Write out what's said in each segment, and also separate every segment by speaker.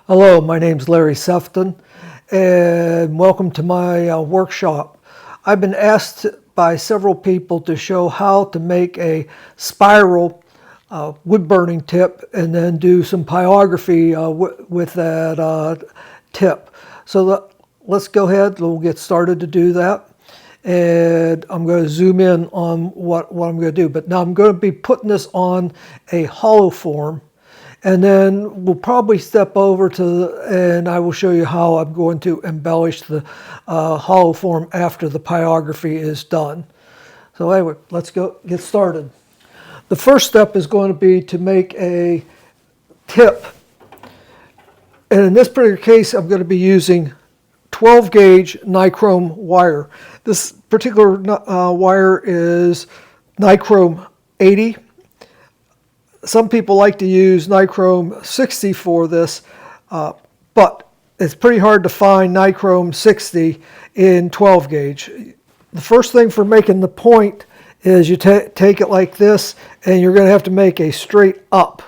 Speaker 1: Hello, my name's Larry Sefton, and welcome to my workshop. I've been asked by several people to show how to make a spiral wood burning tip and then do some pyrography with that tip. So let's go ahead, we'll get started to do that. And I'm going to zoom in on what I'm going to do. But now I'm going to be putting this on a hollow form. And then we'll probably step over to, and I will show you how I'm going to embellish the hollow form after the pyrography is done. So anyway, let's go get started. The first step is going to be to make a tip. And in this particular case, I'm going to be using 12 gauge nichrome wire. This particular wire is nichrome 80. Some people like to use nichrome 60 for this, but it's pretty hard to find nichrome 60 in 12 gauge. The first thing for making the point is you take it like this, and you're going to have to make a straight up.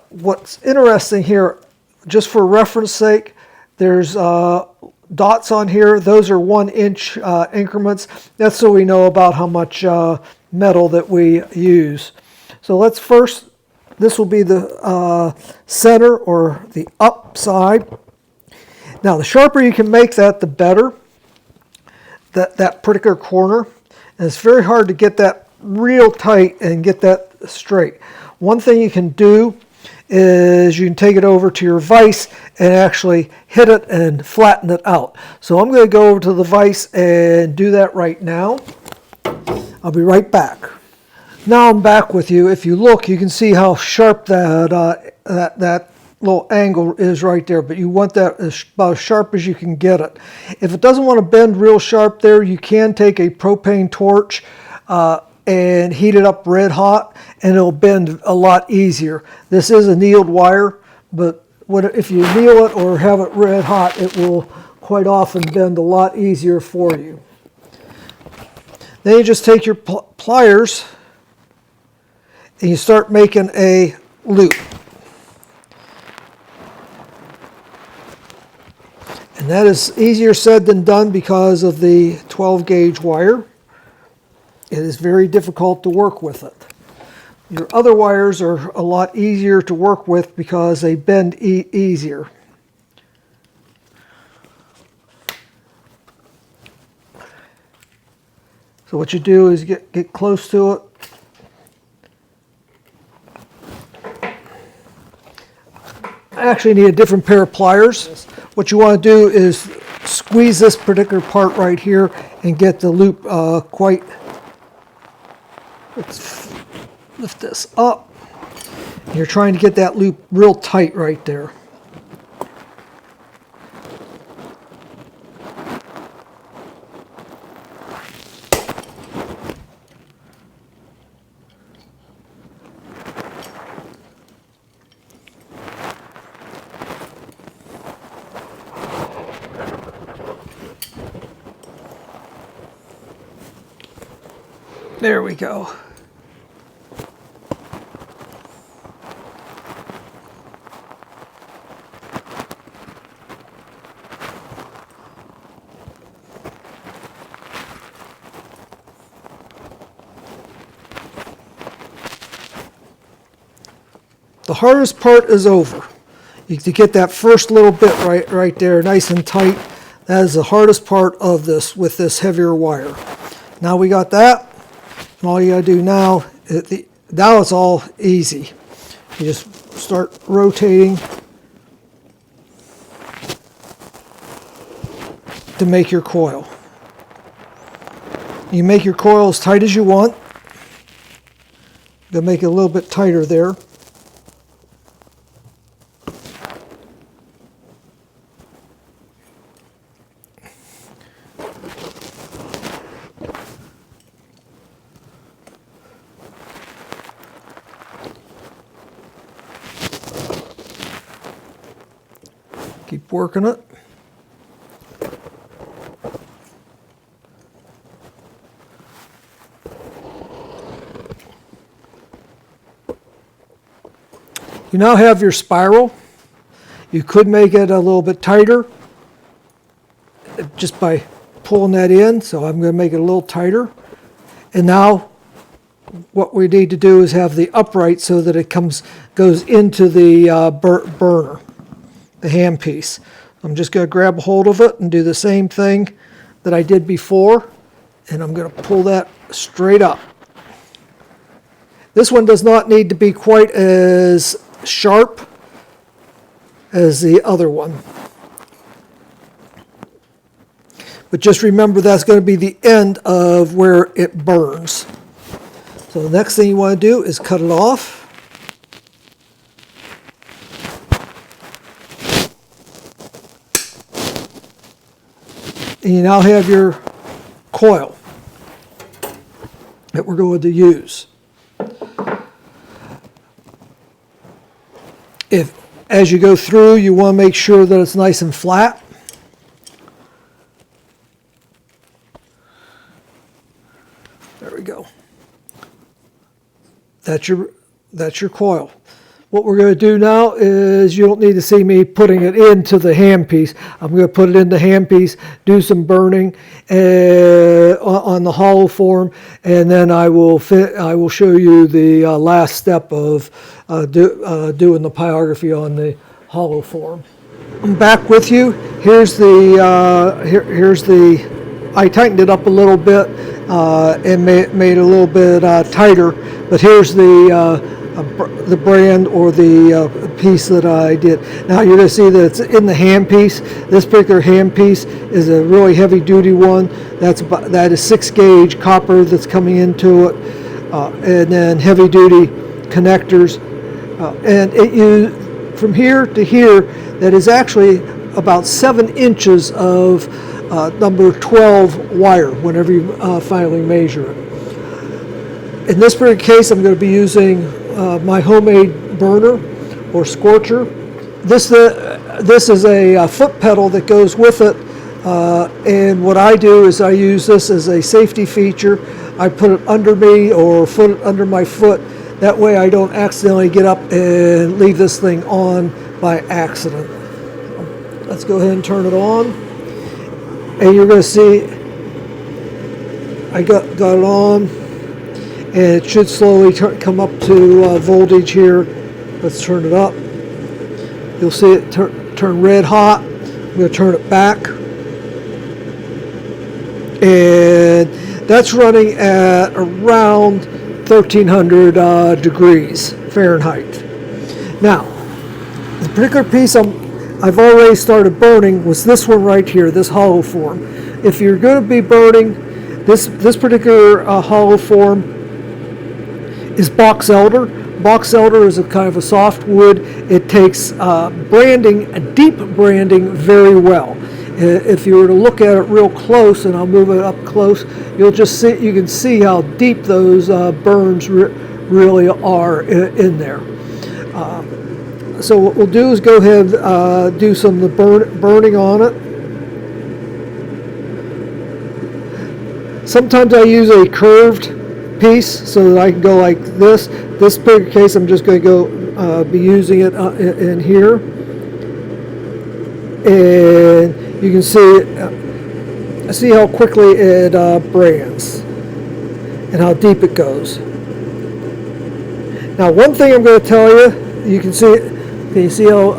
Speaker 1: What's interesting here, just for reference sake, there's dots on here. Those are 1 inch increments. That's so we know about how much metal that we use. So let's first, this will be the center or the up side. Now the sharper you can make that, the better, that particular corner. And it's very hard to get that real tight and get that straight. One thing you can do is you can take it over to your vise and actually hit it and flatten it out. So I'm going to go over to the vise and do that right now. I'll be right back. Now I'm back with you. If you look, you can see how sharp that little angle is right there, but you want that about as sharp as you can get it. If it doesn't want to bend real sharp there, you can take a propane torch and heat it up red hot, and it'll bend a lot easier. This is a annealed wire, but if you anneal it or have it red hot, it will quite often bend a lot easier for you. Then you just take your pliers and you start making a loop. And that is easier said than done because of the 12 gauge wire. It is very difficult to work with it. Your other wires are a lot easier to work with because they bend easier. So what you do is get close to it. I actually need a different pair of pliers. What you want to do is squeeze this particular part right here and get the loop quite. Let's lift this up. You're trying to get that loop real tight right there. There we go. The hardest part is over. To get that first little bit right there, nice and tight. That is the hardest part of this with this heavier wire. Now we got that. And all you gotta do now, now it's all easy. You just start rotating to make your coil. You make your coil as tight as you want. You'll make it a little bit tighter there. Keep working it. You now have your spiral. You could make it a little bit tighter just by pulling that in, so I'm going to make it a little tighter. And now what we need to do is have the upright so that it goes into the burner, the handpiece. I'm just going to grab a hold of it and do the same thing that I did before, and I'm going to pull that straight up. This one does not need to be quite as sharp as the other one. But just remember that's going to be the end of where it burns. So the next thing you want to do is cut it off. And you now have your coil that we're going to use. As you go through, you want to make sure that it's nice and flat. There we go. That's your coil. What we're going to do now is, you don't need to see me putting it into the handpiece. I'm going to put it in the handpiece, do some burning on the hollow form, and then I will show you the last step of doing the pyrography on the hollow form. I'm back with you. Here's the I tightened it up a little bit and made it a little bit tighter, but here's the brand or the piece that I did. Now you're going to see that it's in the handpiece. This particular handpiece is a really heavy duty one. That is 6 gauge copper that's coming into it, and then heavy duty connectors. And from here to here, that is actually about 7 inches of number 12 wire whenever you finally measure it. In this particular case, I'm going to be using my homemade burner or scorcher. This is a foot pedal that goes with it, and what I do is I use this as a safety feature. I put it under me or put it under my foot. That way I don't accidentally get up and leave this thing on by accident. Let's go ahead and turn it on. And you're going to see I got it on. And it should slowly come up to voltage here. Let's turn it up. You'll see it turn red hot. I'm going to turn it back. And that's running at around 1300 degrees Fahrenheit. Now, the particular piece I've already started burning was this one right here, this hollow form. If you're going to be burning this particular hollow form, is box elder. Box elder is a kind of a soft wood. It takes deep branding very well. If you were to look at it real close, and I'll move it up close, you can see how deep those burns really are in there. So what we'll do is go ahead and do some of the burning on it. Sometimes I use a curved piece so that I can go like this. This particular case, I'm just going to go be using it in here, and you can see how quickly it brands and how deep it goes. Now, one thing I'm going to tell you, you can see how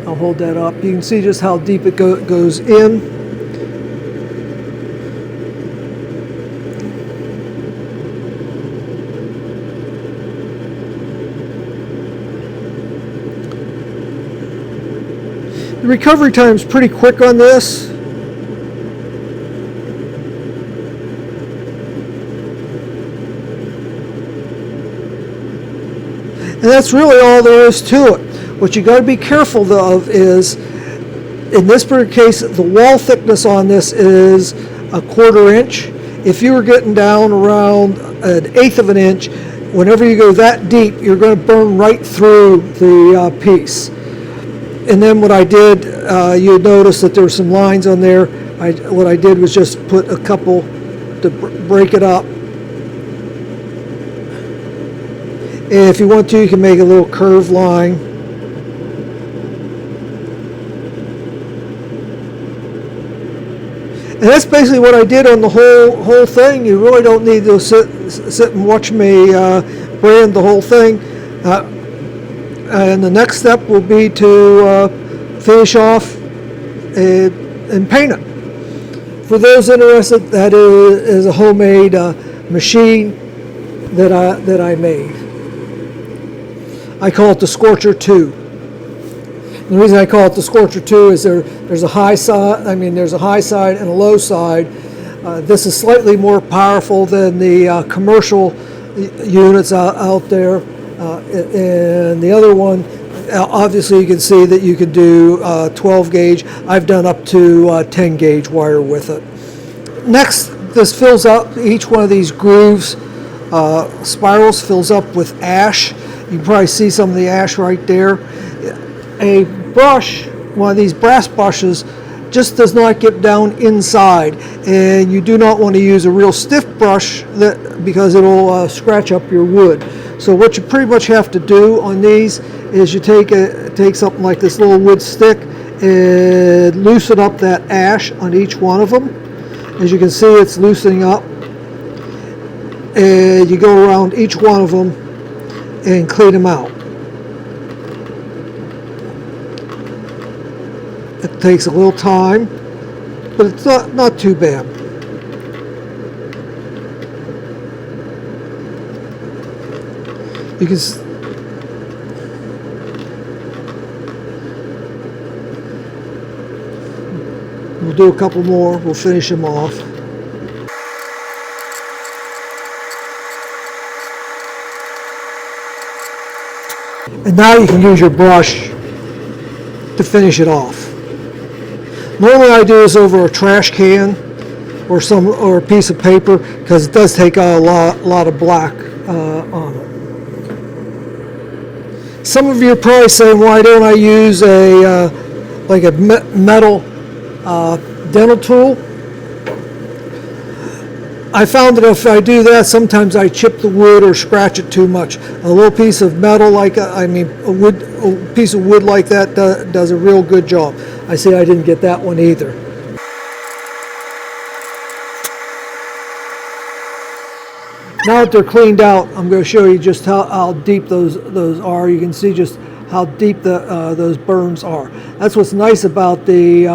Speaker 1: I'll hold that up. You can see just how deep it goes in. The recovery time is pretty quick on this. And that's really all there is to it. What you got to be careful of is, in this particular case, the wall thickness on this is 1/4 inch. If you were getting down around 1/8 of an inch, whenever you go that deep, you're going to burn right through the piece. And then what I did, you'll notice that there were some lines on there. What I did was just put a couple to break it up. And if you want to, you can make a little curved line. And that's basically what I did on the whole thing. You really don't need to sit and watch me brand the whole thing. And the next step will be to finish off and paint it. For those interested, that is a homemade machine that I made. I call it the Scorcher 2. The reason I call it the Scorcher 2 is there's a high side. There's a high side and a low side. This is slightly more powerful than the commercial units out there, and the other one. Obviously, you can see that you can do 12 gauge. I've done up to 10 gauge wire with it. Next, this fills up each one of these grooves. Spirals fills up with ash. You can probably see some of the ash right there. A brush, one of these brass brushes, just does not get down inside, and you do not want to use a real stiff brush because it'll scratch up your wood. So what you pretty much have to do on these is you take something like this little wood stick and loosen up that ash on each one of them. As you can see, it's loosening up, and you go around each one of them and clean them out. It takes a little time, but it's not too bad. You can we'll do a couple more. We'll finish them off. And now you can use your brush to finish it off. Normally I do this over a trash can or a piece of paper because it does take a lot of black on it. Some of you are probably saying, why don't I use a metal dental tool? I found that if I do that, sometimes I chip the wood or scratch it too much. A little piece of metal, a piece of wood like that does a real good job. I see I didn't get that one either. Now that they're cleaned out, I'm going to show you just how deep those are. You can see just how deep those burns are. That's what's nice about the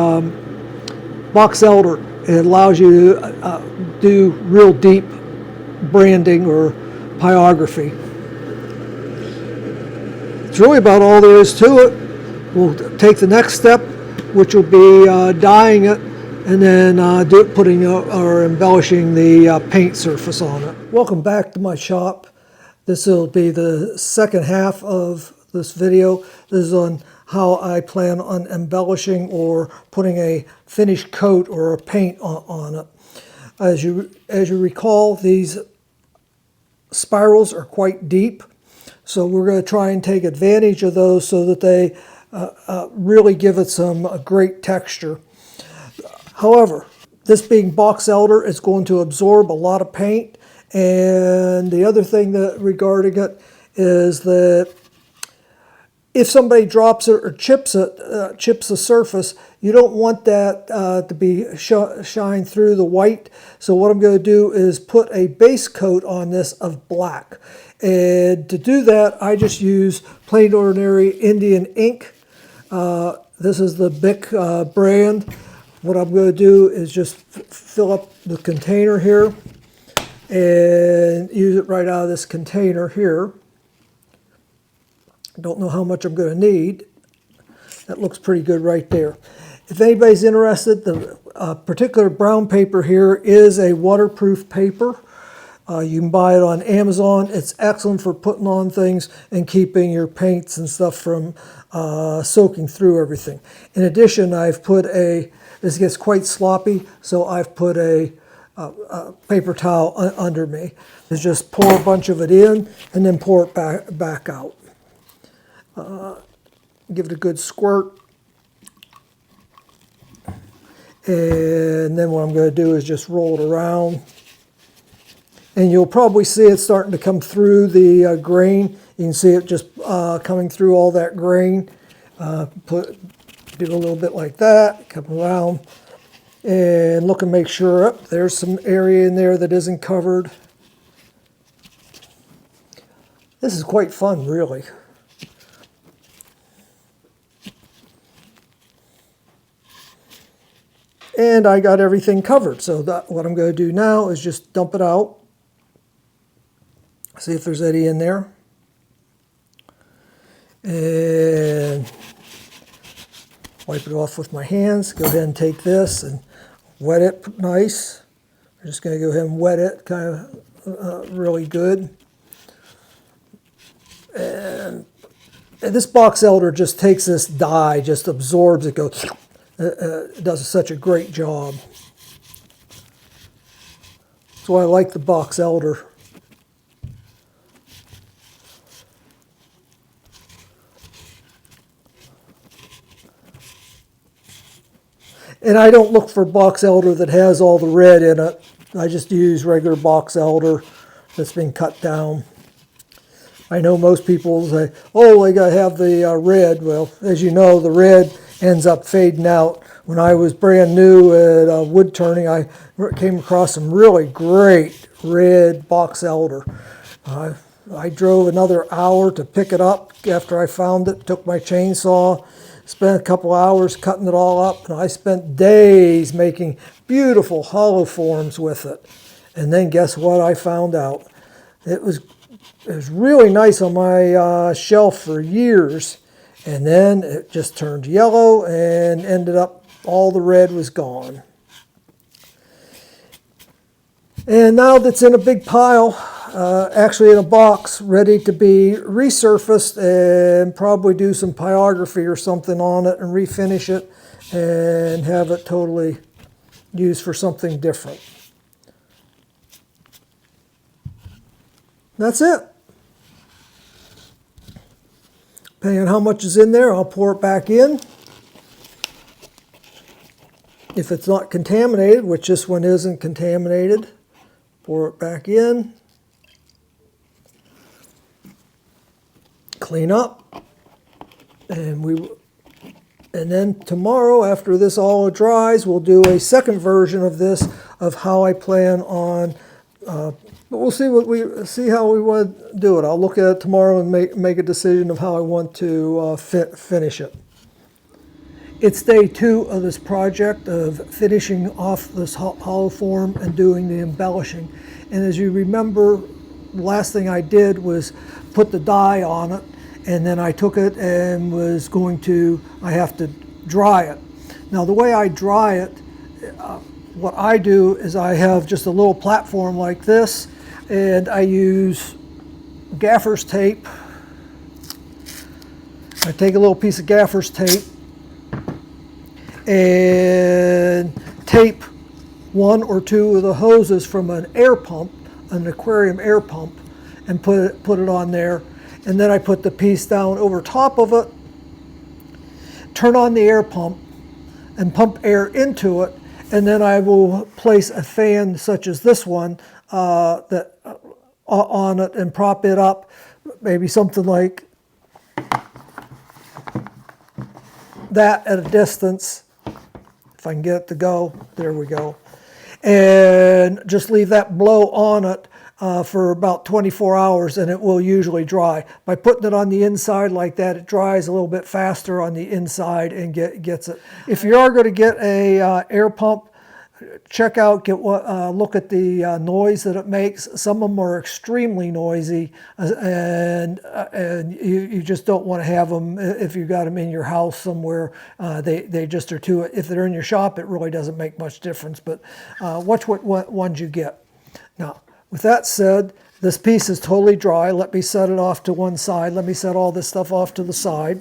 Speaker 1: box elder. It allows you to do real deep branding or pyrography. It's really about all there is to it. We'll take the next step, which will be dyeing it, and then putting or embellishing the paint surface on it. Welcome back to my shop. This will be the second half of this video. This is on how I plan on embellishing or putting a finished coat or a paint on it. As you recall, these spirals are quite deep, so we're going to try and take advantage of those so that they really give it some great texture. However, this being box elder, it's going to absorb a lot of paint, and the other thing regarding it is that if somebody drops it or chips the surface, you don't want that to be shine through the white. So what I'm going to do is put a base coat on this of black. And to do that, I just use plain ordinary Indian ink. This is the Bic brand. What I'm going to do is just fill up the container here and use it right out of this container here. Don't know how much I'm going to need. That looks pretty good right there. If anybody's interested, the particular brown paper here is a waterproof paper. You can buy it on Amazon. It's excellent for putting on things and keeping your paints and stuff from soaking through everything. In addition, I've put this gets quite sloppy, so I've put a paper towel under me. Just pour a bunch of it in and then pour it back out. Give it a good squirt. And then what I'm going to do is just roll it around. And you'll probably see it starting to come through the grain. You can see it just coming through all that grain. Do a little bit like that, come around. and look and make sure there's some area in there that isn't covered. This is quite fun, really. And I got everything covered, so what I'm going to do now is just dump it out. See if there's any in there. And wipe it off with my hands. Go ahead and take this and wet it nice. I'm just going to go ahead and wet it kind of really good. And this box elder just takes this dye, just absorbs it, goes, it does such a great job. That's why I like the box elder. And I don't look for box elder that has all the red in it. I just use regular box elder that's been cut down. I know most people say, oh, they got to have the red. Well, as you know, the red ends up fading out. When I was brand new at wood turning, I came across some really great red box elder. I drove another hour to pick it up after I found it, took my chainsaw, spent a couple hours cutting it all up, and I spent days making beautiful hollow forms with it. And then guess what I found out? It was really nice on my shelf for years, and then it just turned yellow and ended up all the red was gone. And now that's in a big pile, actually in a box, ready to be resurfaced and probably do some pyrography or something on it and refinish it and have it totally used for something different. That's it. Depending on how much is in there, I'll pour it back in. If it's not contaminated, which this one isn't contaminated, pour it back in. Clean up. And then tomorrow, after this all dries, we'll do a second version of this, of how I plan on but we'll see how we want to do it. I'll look at it tomorrow and make a decision of how I want to finish it. It's day 2 of this project of finishing off this hollow form and doing the embellishing. And as you remember, the last thing I did was put the dye on it, and then I took it and I have to dry it. Now the way I dry it, what I do is I have just a little platform like this, and I use gaffer's tape. I take a little piece of gaffer's tape and tape 1 or 2 of the hoses from an air pump, an aquarium air pump, and put it on there. And then I put the piece down over top of it, turn on the air pump, and pump air into it. And then I will place a fan such as this one on it and prop it up, maybe something like that at a distance. If I can get it to go, there we go. And just leave that blow on it for about 24 hours, and it will usually dry. By putting it on the inside like that, it dries a little bit faster on the inside and gets it. If you are going to get a air pump, look at the noise that it makes. Some of them are extremely noisy, and you just don't want to have them if you got them in your house somewhere. They just are too. If they're in your shop, it really doesn't make much difference. But watch what ones you get. Now, with that said, this piece is totally dry. Let me set it off to one side. Let me set all this stuff off to the side.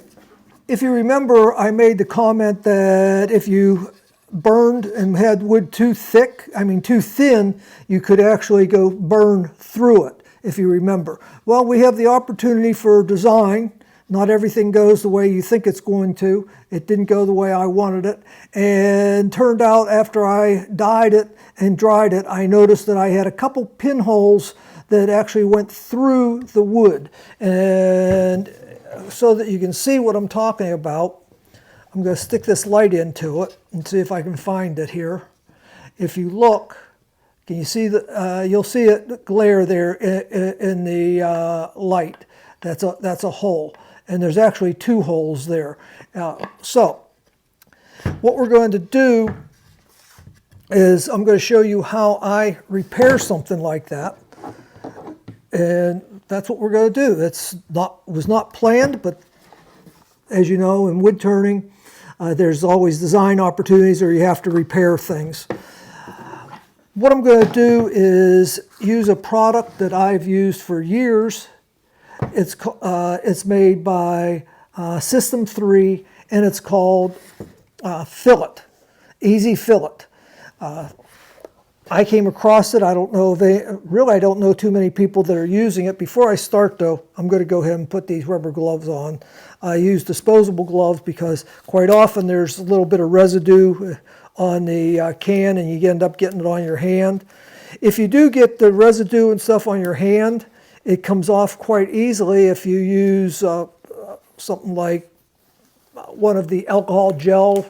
Speaker 1: If you remember, I made the comment that if you burned and had wood too thin, you could actually go burn through it, if you remember. Well, we have the opportunity for design. Not everything goes the way you think it's going to. It didn't go the way I wanted it. And turned out after I dyed it and dried it, I noticed that I had a couple pinholes that actually went through the wood. And so that you can see what I'm talking about, I'm going to stick this light into it and see if I can find it here. If you look, can you see you'll see it glare there in the light. That's a hole, and there's actually two holes there. So what we're going to do is I'm going to show you how I repair something like that, and that's what we're going to do. It was not planned, but as you know, in wood turning, there's always design opportunities, or you have to repair things. What I'm going to do is use a product that I've used for years. It's made by System 3, and it's called Fillet, Easy Fillet. I came across it. I don't know I don't know too many people that are using it. Before I start though, I'm going to go ahead and put these rubber gloves on. I use disposable gloves because quite often there's a little bit of residue on the can, and you end up getting it on your hand. If you do get the residue and stuff on your hand, it comes off quite easily if you use something like one of the alcohol gel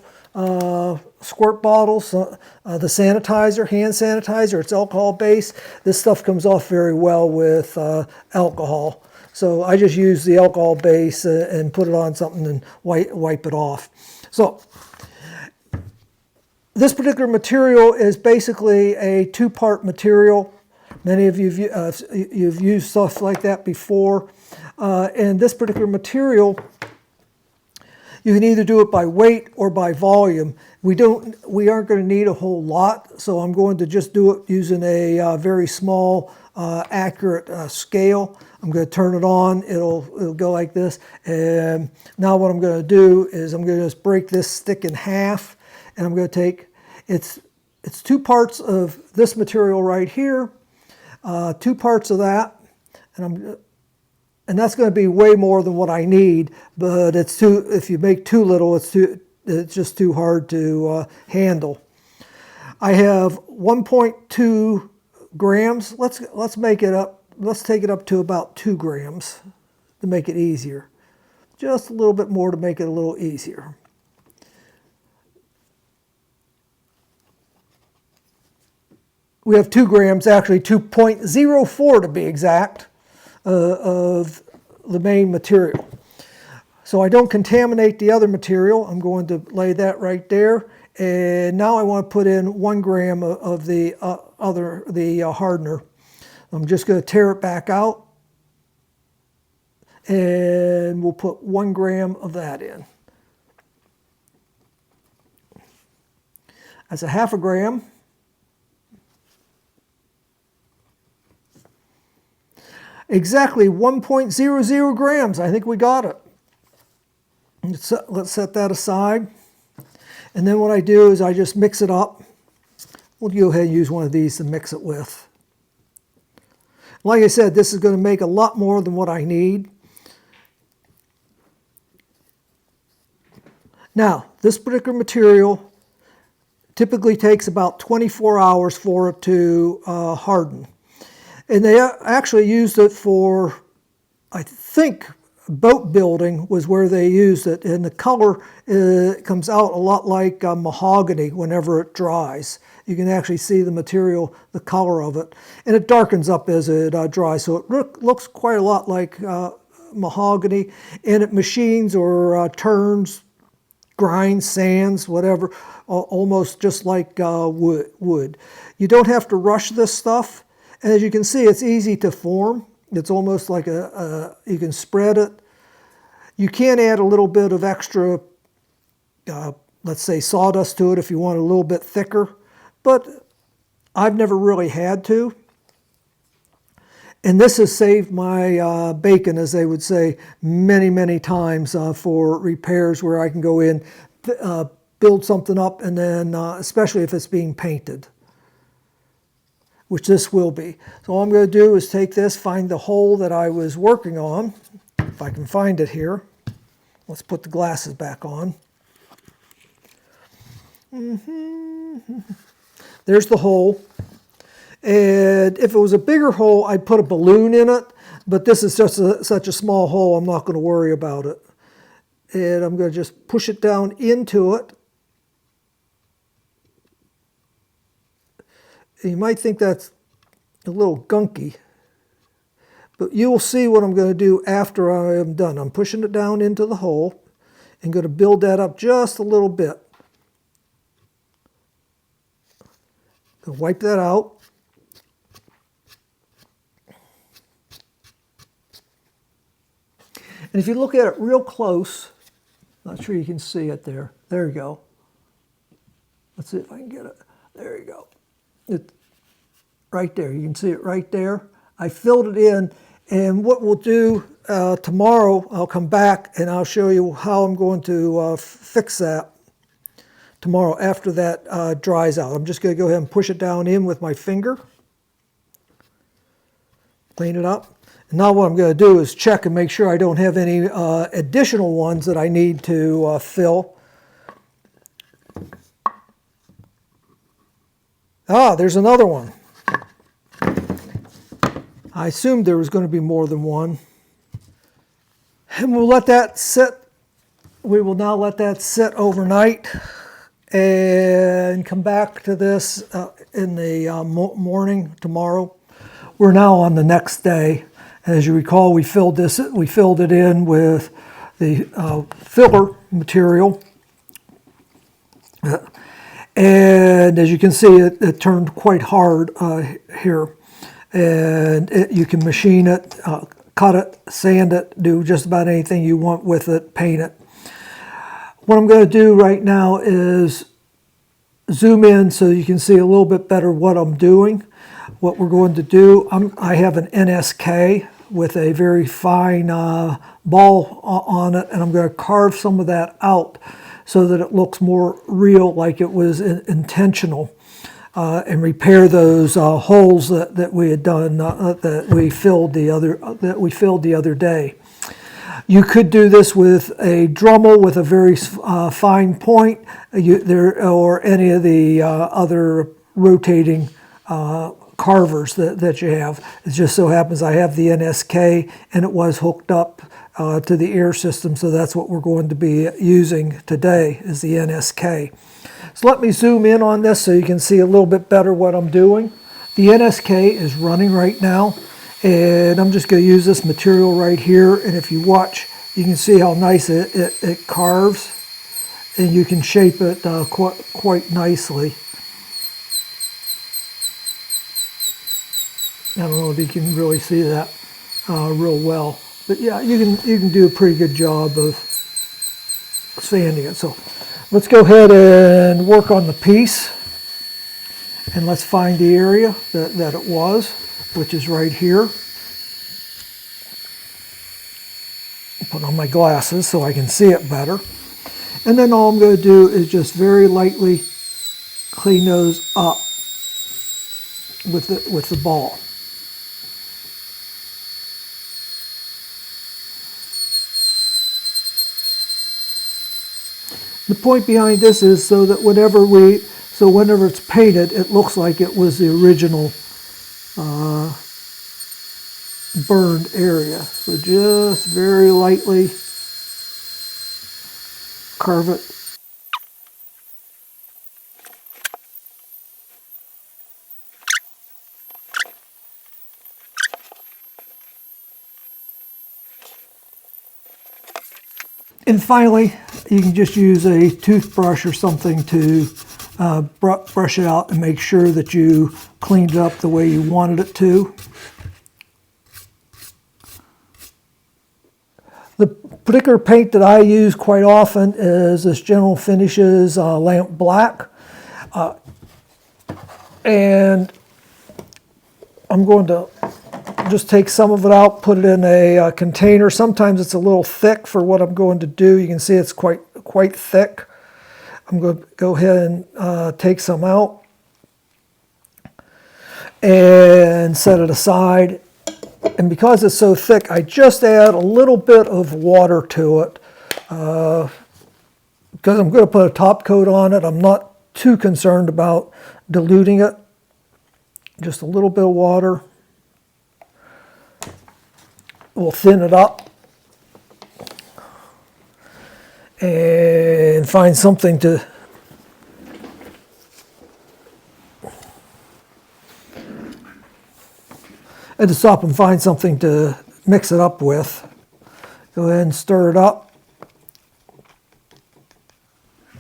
Speaker 1: squirt bottles, the sanitizer, hand sanitizer. It's alcohol based. This stuff comes off very well with alcohol. So I just use the alcohol base and put it on something and wipe it off. So this particular material is basically a two-part material. Many of you you've used stuff like that before. And this particular material, you can either do it by weight or by volume. We aren't going to need a whole lot, so I'm going to just do it using a very small, accurate scale. I'm going to turn it on. It'll go like this. And now what I'm going to do is I'm going to just break this stick in half, and I'm going to take it's two parts of this material right here, two parts of that, and that's going to be way more than what I need, but if you make too little, it's just too hard to handle. I have 1.2 grams. Let's take it up to about 2 grams to make it easier. Just a little bit more to make it a little easier. We have 2 grams, actually 2.04 to be exact, of the main material. So I don't contaminate the other material. I'm going to lay that right there. And now I want to put in 1 gram of the hardener. I'm just going to tear it back out. And we'll put 1 gram of that in. That's a half a gram. Exactly 1.00 grams. I think we got it. Let's set that aside. And then what I do is I just mix it up. We'll go ahead and use one of these to mix it with. Like I said, this is going to make a lot more than what I need. Now, this particular material typically takes about 24 hours for it to harden. And they actually used it for, I think, boat building was where they used it. And the color comes out a lot like mahogany whenever it dries. You can actually see the material, the color of it. And it darkens up as it dries. So it looks quite a lot like mahogany. And it machines or turns, grinds, sands, whatever, almost just like wood. You don't have to rush this stuff. And as you can see, it's easy to form. It's almost like you can spread it. You can add a little bit of extra, let's say sawdust to it if you want it a little bit thicker, but I've never really had to. And this has saved my bacon, as they would say, many, many times for repairs where I can go in, build something up, and then especially if it's being painted, which this will be. So all I'm going to do is take this, find the hole that I was working on, if I can find it here. Let's put the glasses back on. There's the hole. And if it was a bigger hole, I'd put a balloon in it, but this is just such a small hole, I'm not going to worry about it. And I'm going to just push it down into it. And you might think that's a little gunky, but you will see what I'm going to do after I am done. I'm pushing it down into the hole and going to build that up just a little bit. Wipe that out. And if you look at it real close, not sure you can see it there. There you go. Let's see if I can get it. There you go. It, right there. You can see it right there. I filled it in. And what we'll do tomorrow, I'll come back and I'll show you how I'm going to fix that tomorrow after that dries out. I'm just going to go ahead and push it down in with my finger. Clean it up. And now what I'm going to do is check and make sure I don't have any additional ones that I need to fill. Ah, there's another one. I assumed there was going to be more than one. And we'll let that sit. We will now let that sit overnight and come back to this in the morning tomorrow. We're now on the next day. As you recall, we filled it in with the filler material. And as you can see, it turned quite hard here. And you can machine it, cut it, sand it, do just about anything you want with it, paint it. What I'm going to do right now is zoom in so you can see a little bit better what I'm doing. What we're going to do, I have an NSK with a very fine ball on it, and I'm going to carve some of that out so that it looks more real, like it was intentional, and repair those holes that we had done, that we filled the other day. You could do this with a Dremel with a very fine point, or any of the other rotating carvers that you have. It just so happens I have the NSK and it was hooked up to the air system, so that's what we're going to be using today is the NSK. So let me zoom in on this so you can see a little bit better what I'm doing. The NSK is running right now, and I'm just going to use this material right here, and if you watch you can see how nice it carves, and you can shape it quite nicely. I don't know if you can really see that real well, but yeah, you can do a pretty good job of sanding it. So let's go ahead and work on the piece, and let's find the area that it was, which is right here. Put on my glasses so I can see it better, and then all I'm going to do is just very lightly clean those up with the ball. The point behind this is so that whenever it's painted, it looks like it was the original burned area. So just very lightly carve it. And finally, you can just use a toothbrush or something to brush it out and make sure that you cleaned it up the way you wanted it to. The particular paint that I use quite often is this General Finishes Lamp Black. And I'm going to just take some of it out, put it in a container. Sometimes it's a little thick for what I'm going to do. You can see it's quite thick. I'm going to go ahead and take some out and set it aside. And because it's so thick, I just add a little bit of water to it because I'm going to put a top coat on it. I'm not too concerned about diluting it. Just a little bit of water. We'll thin it up. and find something to stop and find something to mix it up with. Go ahead and stir it up.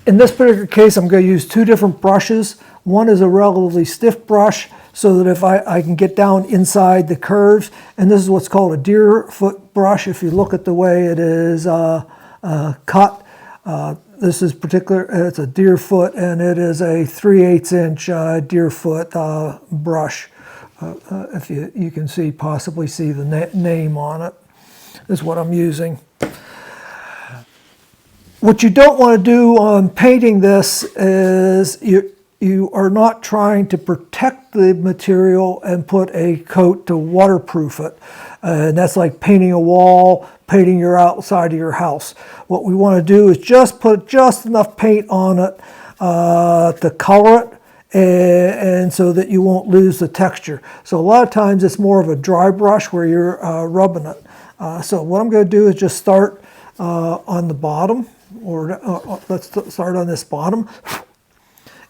Speaker 1: In this particular case, I'm going to use two different brushes. One is a relatively stiff brush so that if I can get down inside the curves, and this is what's called a deer foot brush. If you look at the way it is cut, this is it's a deer foot, and it is a 3/8 inch deer foot brush. If you can possibly see the name on it, is what I'm using. What you don't want to do on painting this is you are not trying to protect the material and put a coat to waterproof it. And that's like painting a wall, painting your outside of your house. What we want to do is just put just enough paint on it to color it, and so that you won't lose the texture. So a lot of times it's more of a dry brush where you're rubbing it. So what I'm going to do is just start on the bottom, or let's start on this bottom,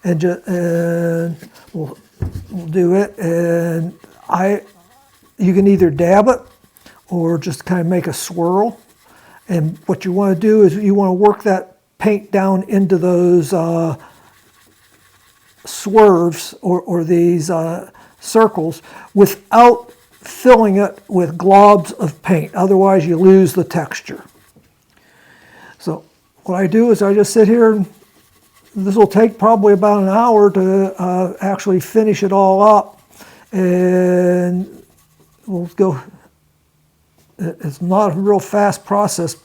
Speaker 1: and we'll do it. And you can either dab it or just kind of make a swirl. And what you want to do is you want to work that paint down into those swerves or these circles without filling it with globs of paint. Otherwise you lose the texture. So what I do is I just sit here, and this will take probably about an hour to actually finish it all up, and we'll go. It's not a real fast process.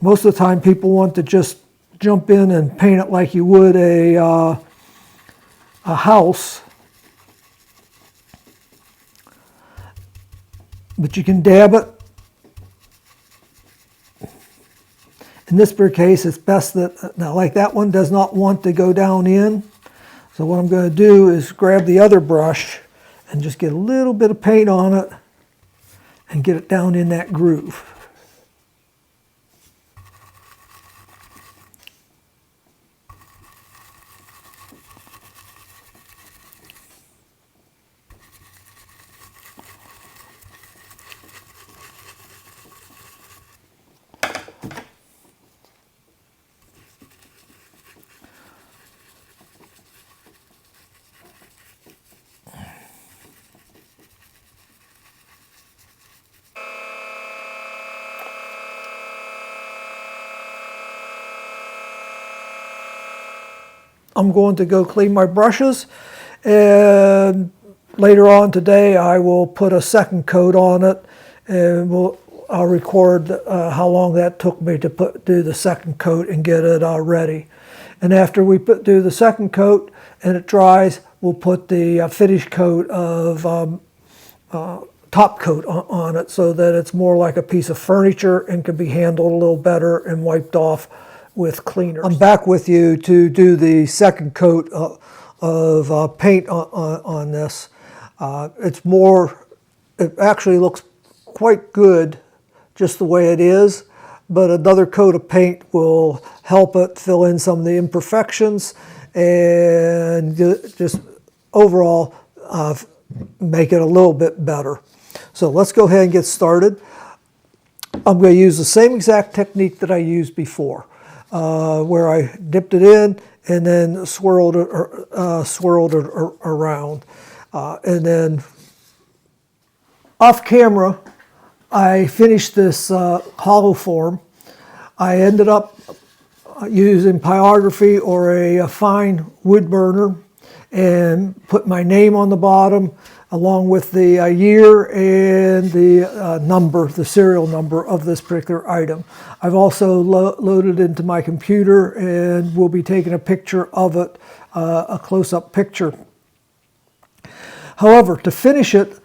Speaker 1: Most of the time people want to just jump in and paint it like you would a house. But you can dab it. In this particular case, it's best that, now like that one does not want to go down in. So what I'm going to do is grab the other brush and just get a little bit of paint on it and get it down in that groove. I'm going to go clean my brushes, and later on today I will put a second coat on it, and I'll record how long that took me to do the second coat and get it ready. And after we do the second coat and it dries, we'll put the finish coat of top coat on it, so that it's more like a piece of furniture and can be handled a little better and wiped off with cleaners. I'm back with you to do the second coat of paint on this. It actually looks quite good just the way it is, but another coat of paint will help it fill in some of the imperfections and just overall make it a little bit better. So let's go ahead and get started. I'm going to use the same exact technique that I used before, where I dipped it in and then swirled it around. And then off camera, I finished this hollow form. I ended up using Pyrography or a fine wood burner and put my name on the bottom along with the year and the number, the serial number of this particular item. I've also loaded into my computer and will be taking a picture of it, a close-up picture. However, to finish it,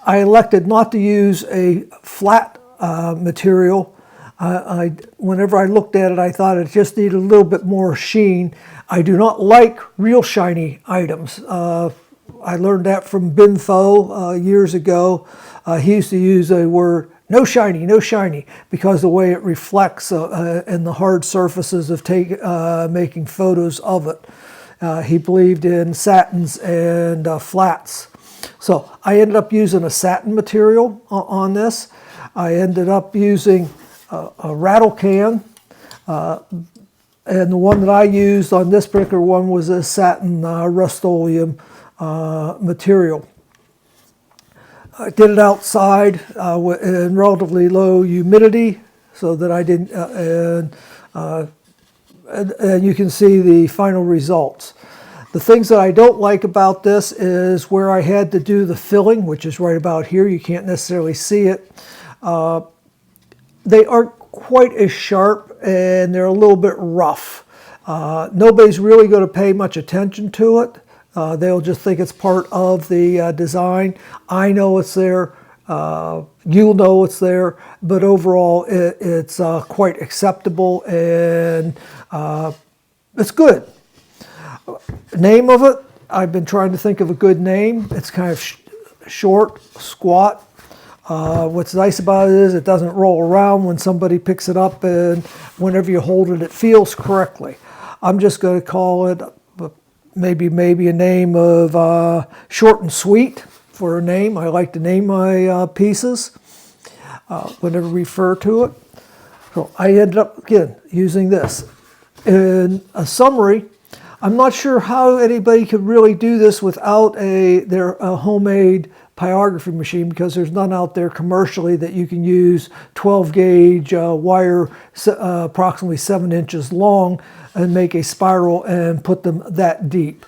Speaker 1: I elected not to use a flat material. Whenever I looked at it, I thought it just needed a little bit more sheen. I do not like real shiny items. I learned that from Bin Fo years ago. He used to use a word no shiny, no shiny, because the way it reflects in the hard surfaces of making photos of it. He believed in satins and flats. So I ended up using a satin material on this. I ended up using a rattle can, and the one that I used on this particular one was a satin Rust-Oleum material. I did it outside in relatively low humidity, so that I didn't, and you can see the final results. The things that I don't like about this is where I had to do the filling, which is right about here. You can't necessarily see it. They aren't quite as sharp, and they're a little bit rough. Nobody's really going to pay much attention to it. They'll just think it's part of the design. I know it's there. You'll know it's there. But overall, it's quite acceptable, and it's good. Name of it, I've been trying to think of a good name. It's kind of short, squat. What's nice about it is it doesn't roll around when somebody picks it up, and whenever you hold it, it feels correctly. I'm just going to call it maybe a name of short and sweet for a name. I like to name my pieces whenever I refer to it. So I ended up, again, using this. In a summary, I'm not sure how anybody could really do this without their homemade pyrography machine, because there's none out there commercially that you can use 12 gauge wire approximately 7 inches long and make a spiral and put them that deep.